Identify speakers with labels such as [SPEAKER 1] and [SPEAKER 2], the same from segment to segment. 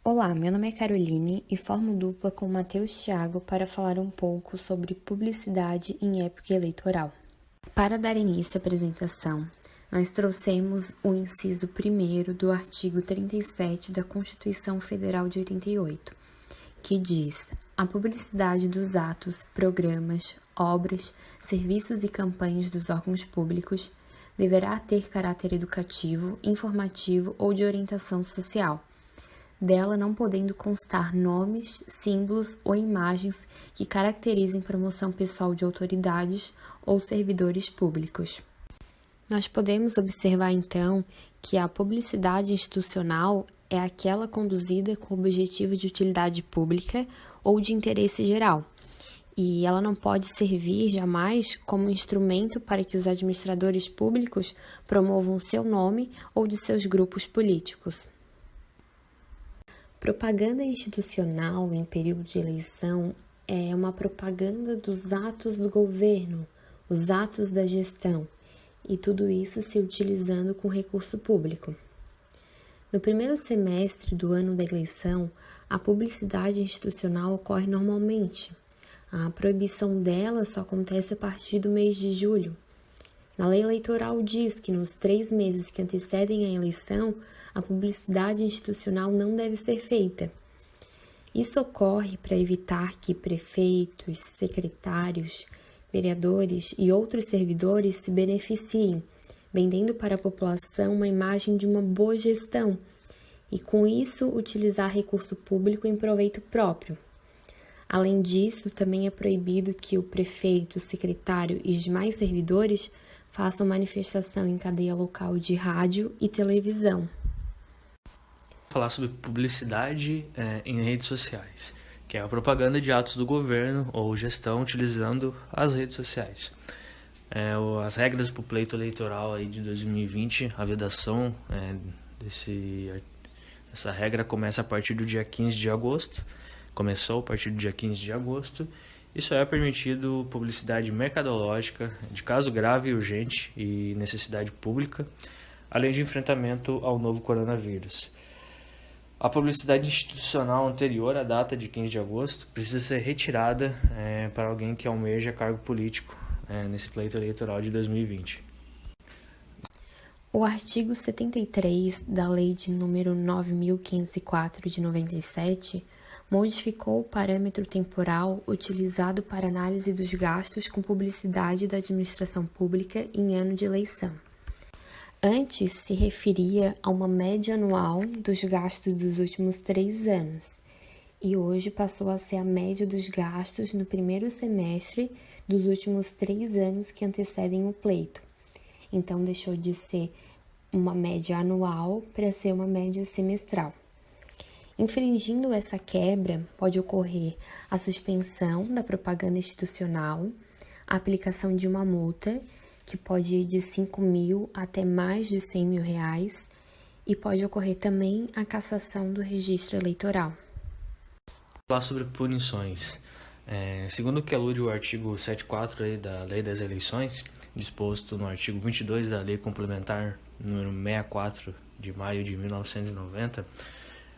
[SPEAKER 1] Olá, meu nome é Caroline e formo dupla com Matheus Thiago para falar um pouco sobre publicidade em época eleitoral. Para dar início à apresentação, nós trouxemos o inciso 1º do artigo 37 da Constituição Federal de 88, que diz: a publicidade dos atos, programas, obras, serviços e campanhas dos órgãos públicos deverá ter caráter educativo, informativo ou de orientação social, dela não podendo constar nomes, símbolos ou imagens que caracterizem promoção pessoal de autoridades ou servidores públicos. Nós podemos observar, então, que a publicidade institucional é aquela conduzida com o objetivo de utilidade pública ou de interesse geral, e ela não pode servir jamais como instrumento para que os administradores públicos promovam seu nome ou de seus grupos políticos. Propaganda institucional em período de eleição é uma propaganda dos atos do governo, os atos da gestão, e tudo isso se utilizando com recurso público. No primeiro semestre do ano da eleição, a publicidade institucional ocorre normalmente. A proibição dela só acontece a partir do mês de julho. Na lei eleitoral diz que nos 3 meses que antecedem a eleição, a publicidade institucional não deve ser feita. Isso ocorre para evitar que prefeitos, secretários, vereadores e outros servidores se beneficiem, vendendo para a população uma imagem de uma boa gestão e, com isso, utilizar recurso público em proveito próprio. Além disso, também é proibido que o prefeito, o secretário e os demais servidores façam manifestação em cadeia local de rádio e televisão.
[SPEAKER 2] Falar sobre publicidade em redes sociais, que é a propaganda de atos do governo ou gestão utilizando as redes sociais. As regras para o pleito eleitoral aí de 2020, a vedação dessa regra começa a partir do dia 15 de agosto, começou a partir do dia 15 de agosto, e só é permitido publicidade mercadológica de caso grave, urgente e necessidade pública, além de enfrentamento ao novo coronavírus. A publicidade institucional anterior à data de 15 de agosto precisa ser retirada para alguém que almeja cargo político nesse pleito eleitoral de 2020.
[SPEAKER 1] O artigo 73 da Lei de número 9.504 de 97 modificou o parâmetro temporal utilizado para análise dos gastos com publicidade da administração pública em ano de eleição. Antes se referia a uma média anual dos gastos dos últimos 3 anos, e hoje passou a ser a média dos gastos no primeiro semestre dos últimos 3 anos que antecedem o pleito. Então deixou de ser uma média anual para ser uma média semestral. Infringindo essa quebra, pode ocorrer a suspensão da propaganda institucional, a aplicação de uma multa, que pode ir de 5.000 até mais de 100.000 reais, e pode ocorrer também a cassação do registro eleitoral.
[SPEAKER 2] Falar sobre punições. Segundo o que alude o artigo 74 aí da Lei das Eleições, disposto no artigo 22 da Lei Complementar número 64 de maio de 1990,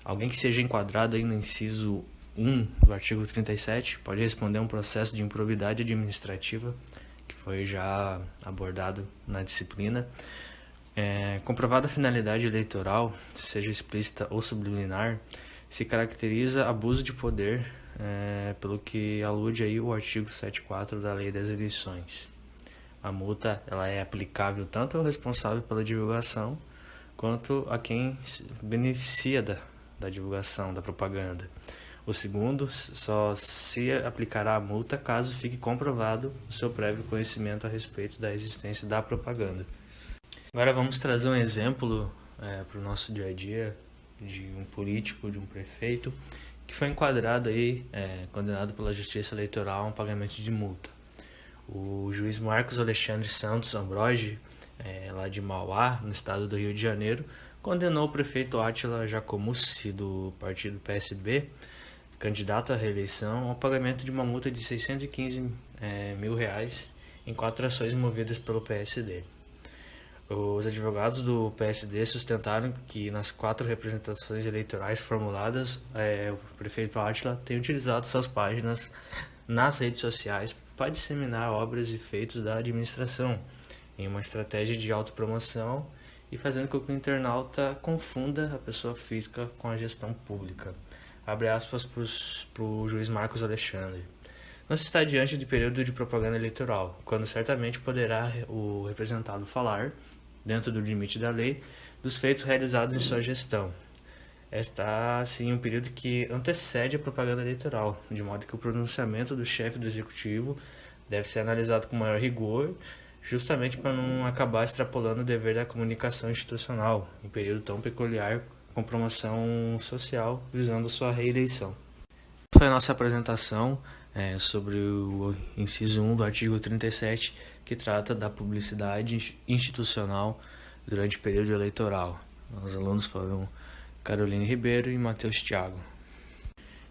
[SPEAKER 2] alguém que seja enquadrado aí no inciso 1 do artigo 37 pode responder a um processo de improbidade administrativa, que foi já abordado na disciplina. Comprovada a finalidade eleitoral, seja explícita ou subliminar, se caracteriza abuso de poder, pelo que alude aí o artigo 74 da Lei das Eleições. A multa ela é aplicável tanto ao responsável pela divulgação, quanto a quem beneficia da divulgação da propaganda. O segundo só se aplicará a multa caso fique comprovado o seu prévio conhecimento a respeito da existência da propaganda. Agora vamos trazer um exemplo para o nosso dia a dia de um político, de um prefeito, que foi enquadrado aí, condenado pela Justiça Eleitoral a um pagamento de multa. O juiz Marcos Alexandre Santos Ambrogi, lá de Mauá, no estado do Rio de Janeiro, condenou o prefeito Átila Jacomussi, do partido PSB, candidato à reeleição, ao pagamento de uma multa de 615 mil reais em 4 ações movidas pelo PSD. Os advogados do PSD sustentaram que nas 4 representações eleitorais formuladas, o prefeito Átila tem utilizado suas páginas nas redes sociais para disseminar obras e feitos da administração, em uma estratégia de autopromoção e fazendo com que o internauta confunda a pessoa física com a gestão pública. Abre aspas para o juiz Marcos Alexandre. Não se está diante de período de propaganda eleitoral, quando certamente poderá o representado falar, dentro do limite da lei, dos feitos realizados em sua gestão. Está, assim, um período que antecede a propaganda eleitoral, de modo que o pronunciamento do chefe do executivo deve ser analisado com maior rigor, justamente para não acabar extrapolando o dever da comunicação institucional, em período tão peculiar, com promoção social, visando sua reeleição. Foi a nossa apresentação sobre o inciso 1 do artigo 37, que trata da publicidade institucional durante o período eleitoral. Os alunos foram Caroline Ribeiro e Matheus Thiago.